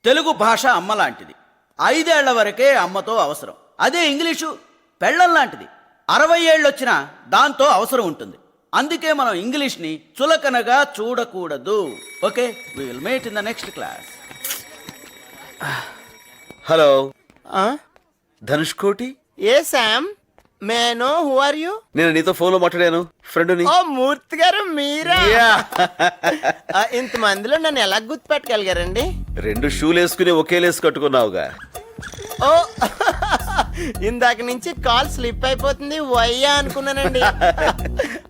తెలుగు భాష అమ్మ లాంటిది. 5 ఏళ్ల వరకే అమ్మతో అవసరం. అదే ఇంగ్లీషు పెళ్ళం లాంటిది. 60 ఏళ్ళు వచ్చినా దాంతో అవసరం ఉంటుంది. అందుకే మనం ఇంగ్లీష్ని చులకనగా చూడకూడదు. Okay, we will meet in the next class. Hello, Dhanush Koti. ఏ శామ్, may know who are you? నేను నీతో ఫోన్ లో మాట్లాడాను, ఫ్రెండ్ని. ఓ మూర్తి గారు మీరా? ఇంతమందిలో నన్ను ఎలా గుర్తుపెట్టగలిగారండి? 2 షూలు వేసుకుని ఒకే లేసు కట్టుకున్నావుగా. ఓ ఇందాక నుంచి కాల్ స్లిప్ అయిపోతుంది వయ్యా అనుకున్నానండి.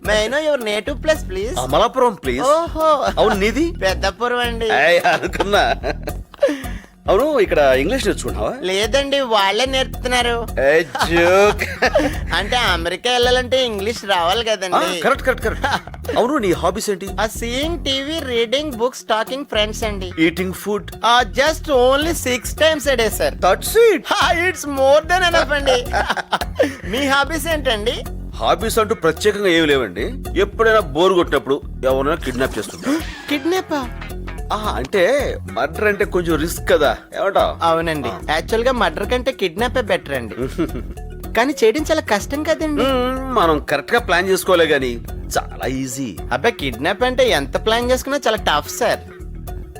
May know your native place please? Amalapuram please. ఓహో, అవును, నీది? పెద్దపురం అండి. అనుకున్నా. అవును, ఇక్కడ ఇంగ్లీష్ నేర్చుకున్నావా? లేదండి, వాళ్ళే నేర్పుతున్నారు. అంటే అమెరికా వెళ్ళాలంటే ఇంగ్లీష్ రావాలి కదండి. Correct correct correct. అవును, నీ హాబీస్ ఏంటి? Seeing TV, reading books, talking friends అండి. Eating food? Just only 6 times a day sir. That's it. It's more than enough అండి. మీ హాబీస్ ఏంటండి? హాబీస్ అంటూ ప్రత్యేకంగా ఏమి లేవండి. ఎప్పుడైనా బోర్ కొట్టినప్పుడు ఎవరైనా కిడ్నాప్ చేస్తుంటా. కిడ్నాపా? అంటే మర్డర్ అంటే కొంచెం రిస్క్ కదా, ఏమంటావ్? అవునండి, యాక్చువల్ గా మర్డర్ కంటే కిడ్నాపే బెటర్ అండి. కానీ చేయడం చాలా కష్టం కదండి. మనం కరెక్ట్ గా ప్లాన్ చేసుకోలే గానీ చాలా ఈజీ. అబ్బాయి, కిడ్నాప్ అంటే ఎంత ప్లాన్ చేసుకున్నా చాలా టఫ్ సార్.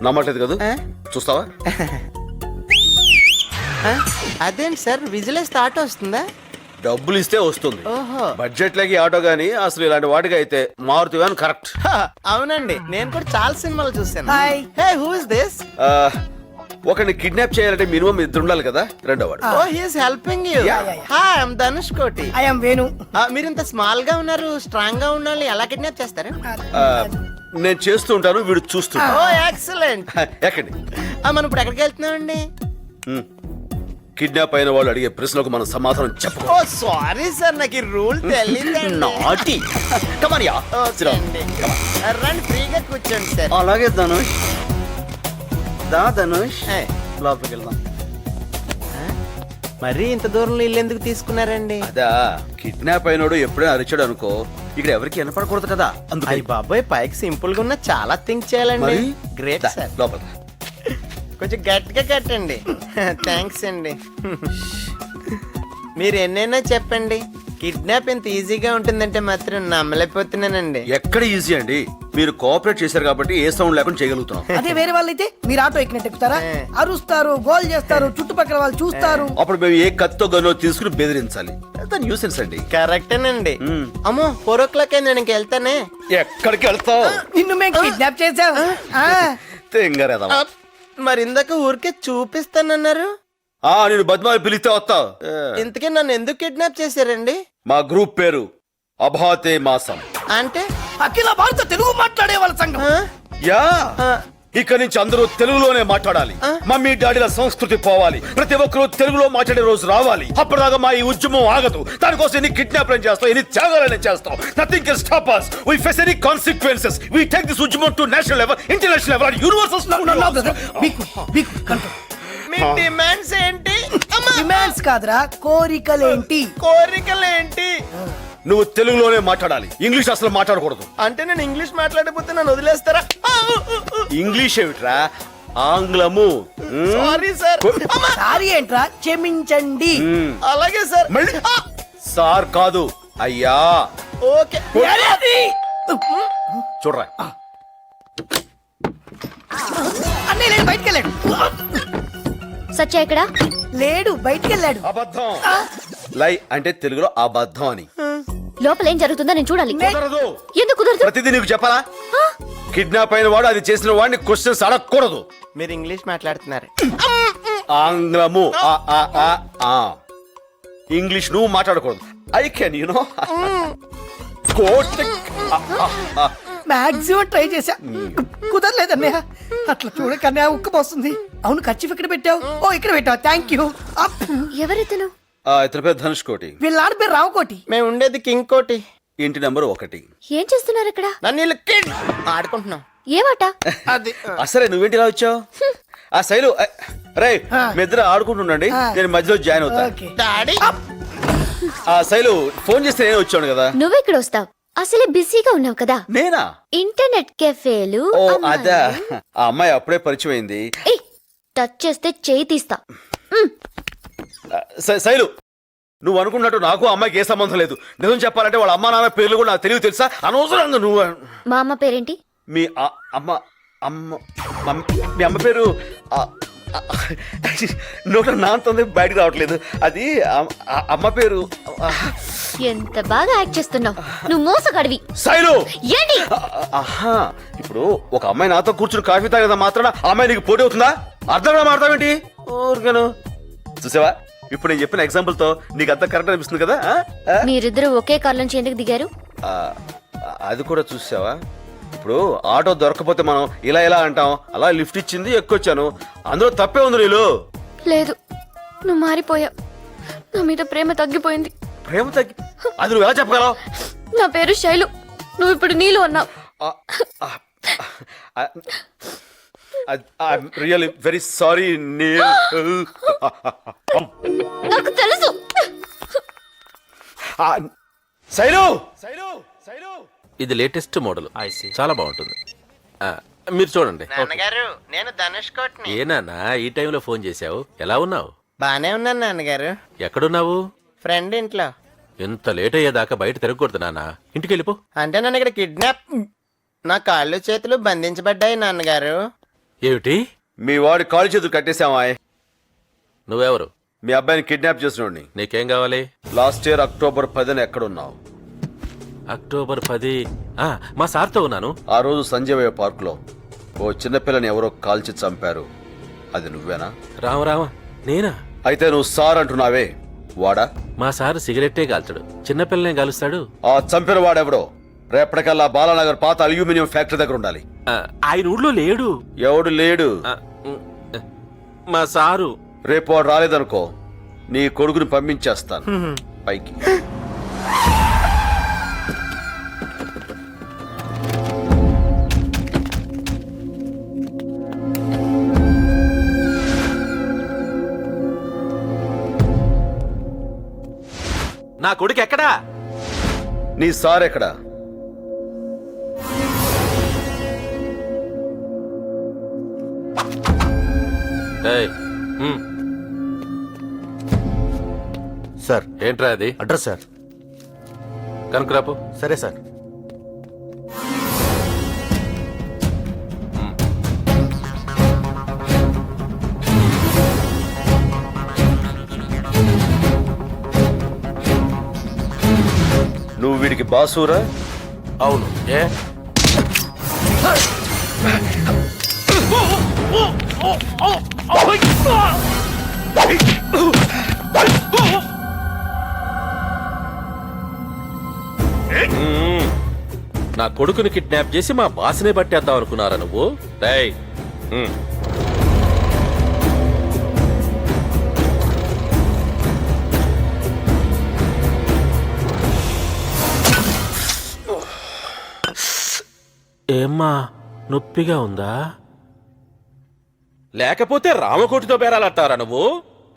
నమ్మట్లేదు కదా? చూస్తావా? అదేంటి సార్, విజిలే స్టార్ట్ వస్తుందా? డబ్బులు ఇస్తే వస్తుంది. ఓహో. బడ్జెట్ లకి ఆటో గానీ అసలు ఇలాంటి వాటికి అయితే మారుతి వ్యాన్ కరెక్ట్. అవునండి, నేను కూడా చాలా సినిమాలు చూసాను. Hey, who is this? ఒకరిని కిడ్నాప్ చేయాలంటే మినిమం 2 ఉండాలి కదా. రెండో వాడు. Oh, he is helping you. Hi, I am Dhanush Koti. I am Venu. మీరు ఇంత స్మాల్ గా ఉన్నారు, స్ట్రాంగ్ గా ఉండాలి, ఎలా కిడ్నాప్ చేస్తారు? నేను చేస్తూ ఉంటాను, వీడు చూస్తుంటా. ఓ ఎక్సలెంట్. ఎక్కండి. మనం ఇప్పుడు ఎక్కడికి వెళ్తున్నామండి? కిడ్నాప్ అయిన వాళ్ళు అడిగే ప్రశ్నలకు మనం సమాధానం చెప్పు. ఓ సారీ సార్, నాకు ఈ రూల్ తెలియదండి. నాటి. Come on, yeah. ఓకే అండి. రండి, ఫ్రీగా కూర్చోండి సార్. అలాగే ధనుష్. ధనుష్, ఏ, లోపలికి వెళ్దాం. మరీ ఇంత దూరంలో ఇల్లు ఎందుకు తీసుకున్నారండి? అదా, కిడ్నాప్ అయినోడు ఎప్పుడైనా అరిచాడు అనుకో, ఇక్కడ ఎవరికి వినపడకూడదు కదా. అయ్య బాబాయ్, పైకి సింపుల్ గా ఉన్నా చాలా థింక్ చేయాలండి. Great sir. లోపల కొంచెం గట్టిగా కట్టండి. థ్యాంక్స్ అండి. మీరు ఎన్నైనా చెప్పండి, కిడ్నాప్ ఎంత ఈజీగా ఉంటుందంటే మాత్రం నమ్మలేకపోతున్నానండి. ఎక్కడ ఈజీ అండి, మీరు కోఆపరేట్ చేశారు కాబట్టి ఏ సౌండ్ లేకుండా చేయగలుగుతున్నాం. అదే వేరే వాళ్ళైతే మీరు ఆటో ఎక్కినట్టు ఎక్కుతారా? అరుస్తారు, గోల్ చేస్తారు, చుట్టుపక్కల వాళ్ళు చూస్తారు. అప్పుడు మేము ఏ కత్తో గన్నో తీసుకుని బెదిరించాలి. న్యూసెన్స్ అండి. కరెక్టేనండి. అమ్మో, 4 o'clock అయింది, నేను వెళ్తానే. ఎక్కడికి వెళ్తావు? నిన్ను మేము కిడ్నాప్ చేసాం. తెంగరేదా. మరి ఇందాక ఊరికే చూపిస్తానన్నారు. నేను బద్మాయి పిలిస్తే వస్తావు. ఇంతకీ నన్ను ఎందుకు కిడ్నాప్ చేశారండి? మా గ్రూప్ పేరు అభాతే మాసం. అంటే అఖిల భారత తెలుగు మాట్లాడే వాళ్ళ సంఘం. యా, ఇక్కడి నుంచి అందరూ తెలుగులోనే మాట్లాడాలి. మమ్మీ డాడీల సంస్కృతి పోవాలి. ప్రతి ఒక్కరూ తెలుగులో మాట్లాడే రోజు రావాలి. అప్పటిదాకా మా ఈ ఉద్యమం ఆగదు. దానికోసం ఎన్ని కిడ్నాప్లను చేస్తాం, ఎన్ని త్యాగాలను చేస్తాం. Nothing can stop us. We face any consequences. We take this ఉద్యమం to national level, international level and universal level. Me demands ఏంటి? డిమాండ్స్ కాదురా, కోరికలేంటి? కోరికలేంటి? నువ్వు తెలుగులోనే మాట్లాడాలి, ఇంగ్లీష్ అసలు మాట్లాడకూడదు. అంటే నేను ఇంగ్లీష్ మాట్లాడకపోతే నన్ను వదిలేస్తారా? ఇంగ్లీష్ ఏమిట్రా, ఆంగ్లము. Sorry sir. సారీ ఏంట్రా, క్షమించండి. అలాగే సార్. మళ్ళీ సార్ కాదు, అయ్యా. ఓకే. చూడరా, అన్నయ్య లేడు, బయటికి వెళ్ళాడు. సత్య ఎక్కడా? లేడు, బయటికి వెళ్ళాడు. అబద్ధం. లై అంటే తెలుగులో అబద్ధం అని. లోపల ఏం జరుగుతుందో నేను చూడాలి. కుదరదు. ఎందుకు కుదరదు? ప్రతిదీ నీకు చెప్పాలా? కిడ్నాప్ అయిన వాడు అది చేసిన వాడిని క్వశ్చన్స్ అడగకూడదు. మీరు ఇంగ్లీష్ మాట్లాడుతున్నారు. ఆంగ్లము. ఇంగ్లీష్ నువ్వు మాట్లాడకూడదు. I can you know maximum try చేశా, కుదరలేదు అన్నయ్య. అట్లా చూడకన్నయ్య, ఉక్క పోస్తుంది. అవును, ఖర్చు ఇక్కడ పెట్టావు. ఓ, ఇక్కడ పెట్టావు, థ్యాంక్ యూ. ఎవరితను? ఇతని పేరు ధనుష్ కోటి. వీళ్ళ ఆడ పేరు రావుకోటి. మేము ఉండేది కింగ్ కోటి. ఇంటి నెంబర్ 1. ఏం చేస్తున్నారు ఇక్కడ? నన్ను వీళ్ళు కిడ్ ఆడుకుంటున్నాం. ఏమాట? అది అసలే నువ్వేంటి ఇలా వచ్చావు? ఆ శైలు, రే మీ ఇద్దరు ఆడుకుంటుండండి, నేను మధ్యలో జాయిన్ అవుతా. డాడీ, ఆ శైలు ఫోన్ చేస్తే నేను వచ్చాను కదా. నువ్వు ఇక్కడ వస్తావు, అసలే బిజీగా ఉన్నావు కదా. నేనా? ఇంటర్నెట్ కెఫేలు. ఓ అదా, ఆ అమ్మాయి అప్పుడే పరిచయం అయింది. టచ్ చేస్తే చేయి తీస్తా. శైలు, నువ్వు అనుకున్నట్టు నాకు ఆ అమ్మాయికి ఏ సంబంధం లేదు. నిజం చెప్పాలంటే వాళ్ళ అమ్మా నాన్న పేర్లు కూడా నాకు తెలియదు తెలుసా. అనవసరంగా నువ్వు మా అమ్మ పేరేంటి? మీ అమ్మ అమ్మ మీ అమ్మ పేరు నోట నాంతుంది బయటకు రావట్లేదు. అది అమ్మ పేరు. ఎంత బాగా యాక్ట్ చేస్తున్నావు. నువ్వు మోసగాడివి. శైలు, ఏంటి? ఆహా, ఇప్పుడు ఒక అమ్మాయి నాతో కూర్చుని కాఫీ తాగదా మాత్రాన ఆ అమ్మాయి నీకు పోటీ అవుతుందా? అర్థంగా మాడతావేంటి? ఊరికను చూసావా, ఇప్పుడు నేను చెప్పిన ఎగ్జాంపుల్ తో నీకు అంతా కరెక్ట్ అనిపిస్తుంది కదా. మీరిద్దరు ఒకే కార్ నుంచి ఎందుకు దిగారు? ఆ, అది కూడా చూసావా, ఇప్పుడు ఆటో దొరకపోతే మనం ఇలా ఇలా అంటాం, అలా లిఫ్ట్ ఇచ్చింది ఎక్కొచ్చాను, అందులో తప్పే ఉంది. నీళ్ళు లేదు, నువ్వు మారిపోయావు. నా మీద ప్రేమ తగ్గిపోయింది. ప్రేమ తగ్గి అది నువ్వు ఎలా చెప్పగలవు? నా పేరు శైలు, నువ్వు ఇప్పుడు నీళ్ళు అన్నావు. రియల్లీ వెరీ సారీ నాకు తెలుసు. శైలు, శైలు, శైలు, ఇది లేటెస్ట్ మోడల్, చాలా బాగుంటుంది. మీరు చూడండి. నాన్నగారు, నేను ధనుష్ కోట్ని. ఏనాన్నా ఈ టైంలో ఫోన్ చేశావు? ఎలా ఉన్నావు? బానే ఉన్నాను నాన్నగారు. ఎక్కడున్నావు? ఫ్రెండ్ ఇంట్లో. ఎంత లేట్ అయ్యేదాకా బయట తిరగకూడదు నాన్న, ఇంటికి వెళ్ళిపో. అంటే నన్ను ఇక్కడ కిడ్నాప్, నా కాళ్ళు చేతులు బంధించబడ్డాయి నాన్నగారు. ఏమిటి? మీ వాడి కాలు చేతులు కట్టేశామా? నువ్వెవరు? మీ అబ్బాయిని కిడ్నాప్ చేసినోడిని. నీకేం కావాలి? లాస్ట్ ఇయర్ అక్టోబర్ 10న ఎక్కడున్నావు? అక్టోబర్ 10 మా సార్తో ఉన్నాను. ఆ రోజు సంజయ్ పార్క్ లో ఓ చిన్నపిల్లని ఎవరో కాల్చి చంపారు, అది నువ్వేనా? రామ నేనా? అయితే నువ్వు సార్ అంటున్నావే, వాడా? మా సార్ సిగరెట్టే కాల్చడు, చిన్నపిల్లనే కాలుస్తాడు. ఆ చంపిన వాడెవడో రేపటికల్లా బాలానగర్ పాత అల్యూమినియం ఫ్యాక్టరీ దగ్గర ఉండాలి. ఆయన ఊళ్ళో లేడు. ఎవడు లేడు? మా సారు. రేపు వాడు రాలేదనుకో, నీ కొడుకుని పంపించేస్తాను పైకి. నా కొడుకు ఎక్కడా? నీ సార్ ఎక్కడా? ఏయ్, సార్, ఏంట్రా అది? Address sir. కనుకరాపు. సరే సార్. నువ్వు వీడికి బాసూరా? అవును. ఏ? నా కొడుకుని కిడ్నాప్ చేసి మా బాస్నే పట్టేద్దాం అనుకున్నారా నువ్వు? రేయ్, ఏమ్మా నొప్పిగా ఉందా? లేకపోతే రామకోటితో బేరాలంటారా నువ్వు?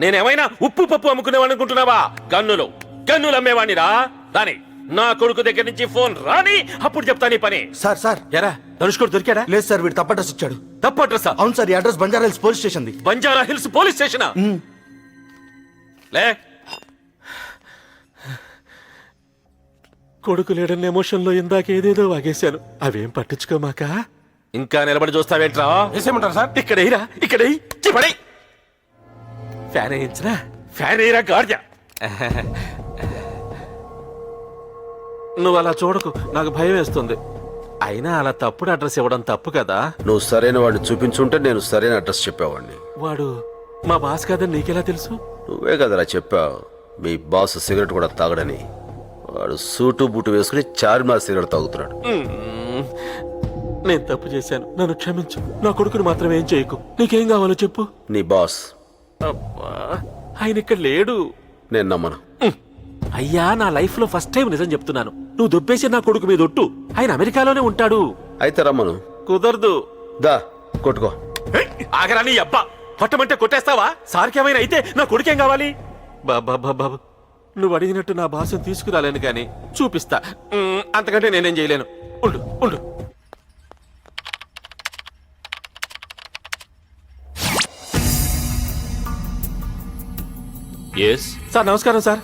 నేనేమైనా ఉప్పు పప్పు అమ్ముకునేవాడిని అనుకుంటున్నావా? గన్నులు అమ్మేవాణ్ణిరా. రాని నా కొడుకు దగ్గర నుంచి ఫోన్ రాని, అప్పుడు చెప్తా నీ పని. సార్ ఎరా ధనుష్కోడు దొరికాడా? లేదు సార్, వీడు తప్పు అడ్రస్ ఇచ్చాడు. తప్పు అడ్రస్? అవును సార్, ఈ address Banjara Hills police station. Banjara Hills police స్టేషనా? లే, కొడుకు లేడన్న ఎమోషన్ లో ఇందాక ఏదేదో వాగేశాను. అవేం పట్టించుకోమాక. ఇంకా నిలబడి చూస్తావేంట్రా? వేసేయమంటారు సార్? ఇక్కడ ఫ్యాన్ వేయించరా? ఫ్యాన్ వేయరా గార్జా. నువ్వు అలా చూడకు, నాకు భయం వేస్తుంది. అయినా అలా తప్పుడు అడ్రస్ ఇవ్వడం తప్పు కదా. నువ్వు సరైన వాడిని చూపించుంటే నేను సరైన అడ్రస్ చెప్పేవాడిని. వాడు మా బాస్ కాదని నీకెలా తెలుసు? నువ్వే కదరా చెప్పావు మీ బాస్ సిగరెట్ కూడా తాగడని. వాడు సూటు బూటు వేసుకుని చార్మినార్ సిగరెట్ తాగుతున్నాడు. నేను తప్పు చేశాను, నన్ను క్షమించు. నా కొడుకుని మాత్రం ఏం చేయకు. నీకేం కావాలో చెప్పు. నీ బాస్ అబ్బా, ఆయన ఇక్కడ లేడు. నేను నమ్మను. అయ్యా, నా లైఫ్ లో ఫస్ట్ టైం నిజం చెప్తున్నాను. నువ్వు దొబ్బేసి నా కొడుకు మీద ఒట్టు. ఆయన అమెరికాలోనే ఉంటాడు. అయితే రమ్మను. కుదరదు. దా కొట్టుకో. ఆగరా నీ అబ్బా. కొట్టమంటే కొట్టేస్తావా? సార్కేమైనా అయితే నా కొడుకేం కావాలి? బాబా, నువ్వు అడిగినట్టు నా భాషను తీసుకురాలేను కానీ చూపిస్తా. అంతకంటే నేనేం చేయలేను. ఉండు. ఎస్ సార్ నమస్కారం సార్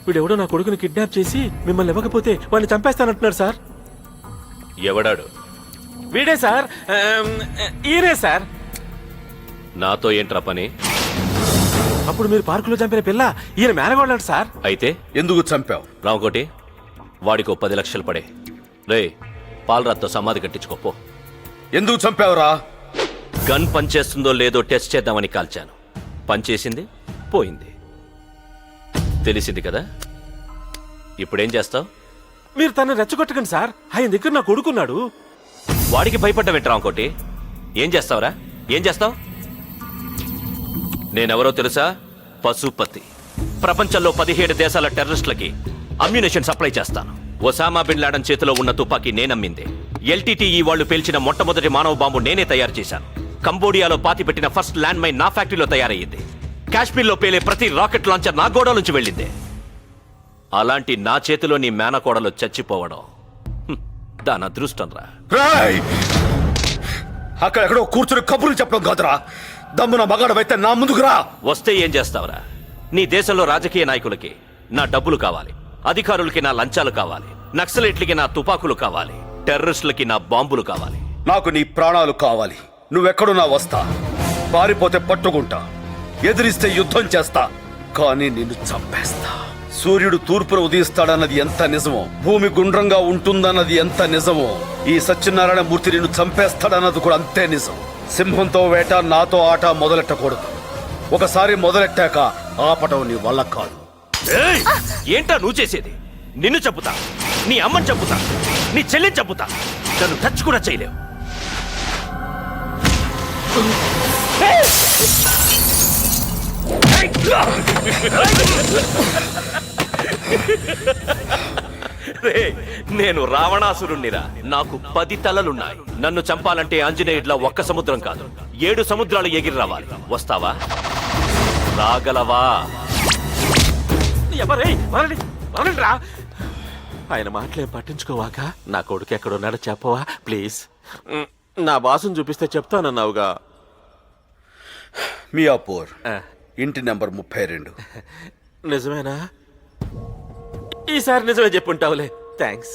వీడెవడో నా కొడుకుని కిడ్నాప్ చేసి మిమ్మల్ని ఇవ్వకపోతే వాడిని చంపేస్తానంటున్నాడు సార్ ఎవడాడు? వీడే సార్ ఈయనే సార్ నాతో ఏంట్రా పని? అప్పుడు మీరు పార్కులో చంపిన పిల్ల ఈయన మేనగోళ్ళంట సార్ అయితే ఎందుకు చంపావు? రామకోటి వాడికో 10 లక్షలు పడే. రే పాలరాత్తో సమాధి కట్టించుకోపో. ఎందుకు చంపావురా? గన్ పనిచేస్తుందో లేదో టెస్ట్ చేద్దామని కాల్చాను. పనిచేసింది, పోయింది. తెలిసింది కదా? ఇప్పుడేం చేస్తావు? మీరు తనని రెచ్చగొట్టకండి సార్ ఆయన దగ్గర నా కొడుకున్నాడు వాడికి భయపడ్డవేంటి రామకోటి? ఏం చేస్తావురా? ఏం చేస్తావు? నేనెవరో తెలుసా? పశుపతి. ప్రపంచంలో 17 దేశాల టెర్రరిస్టులకి అమ్యునేషన్ సప్లై చేస్తాను. ఒసామా బిన్ లాడెన్ చేతిలో ఉన్న తుపాకీ నేనమ్మిందే. LTTE వాళ్ళు పేల్చిన మొట్టమొదటి మానవ బాంబు నేనే తయారు చేశాను. కంబోడియాలో పాతిపెట్టిన ఫస్ట్ ల్యాండ్ మైన్ నా ఫ్యాక్టరీలో తయారయ్యింది. కాశ్మీర్లో పేలే ప్రతి రాకెట్ లాంచర్ నా గోడ నుంచి వెళ్ళిందే. అలాంటి నా చేతిలో నీ మేనకోడలు చచ్చిపోవడం దాని అదృష్టం రా. రాయ్ అక్కడెక్కడో కూర్చుని కబుర్లు చెప్పడం కాదురా. దమ్మున మగాడవైతే నా ముందుకు రా. వస్తే ఏం చేస్తావురా? నీ దేశంలో రాజకీయ నాయకులకి నా డబ్బులు కావాలి, అధికారులకి నా లంచాలు కావాలి, నక్సలైట్లకి నా తుపాకులు కావాలి, టెర్రరిస్టులకి నా బాంబులు కావాలి. నాకు నీ ప్రాణాలు కావాలి. నువ్వెక్కడున్నా వస్తా. పారిపోతే పట్టుకుంటా, ఎదిరిస్తే యుద్ధం చేస్తా, కానీ నిన్ను చంపేస్తా. సూర్యుడు తూర్పున ఉదయిస్తాడన్నది ఎంత నిజమో, భూమి గుండ్రంగా ఉంటుందన్నది ఎంత నిజమో, ఈ సత్యనారాయణ మూర్తి నిన్ను చంపేస్తాడన్నది కూడా అంతే నిజం. సింహంతో వేట, నాతో ఆట మొదలెట్టకూడదు. ఒకసారి మొదలెట్టాక ఆపటం నీ వల్ల కాదు. ఏయ్! ఏంటా నువ్వు చేసేది? నిన్ను చంపుతా, నీ అమ్మని చంపుతా, నీ చెల్లిని చంపుతా. నన్ను టచ్ కూడా చేయలేవు. రేయ్, నేను రావణాసురుణ్ణిరా. నాకు 10 తలలున్నాయి. నన్ను చంపాలంటే ఆంజనేయుడిలా ఒక్క సముద్రం కాదు, 7 సముద్రాలు ఎగిరి రావాలి. వస్తావా? రాగలవా? ఎవరేయ్ వరండి వరండి రా ఆయన మాటలేం పట్టించుకోవాక నా కొడుకు ఎక్కడున్నాడో చెప్పవా ప్లీజ్. నా బాసుని చూపిస్తే చెప్తానన్నావుగా. మియాపూర్, ఆ, ఇంటి నెంబర్ 32. నిజమేనా? ఈసారి నిజమే చెప్పుంటావులే. థ్యాంక్స్.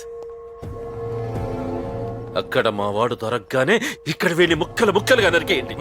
అక్కడ మా వాడు దొరకగానే ఇక్కడ వీడిని ముక్కలు ముక్కలుగా నరికేయండి.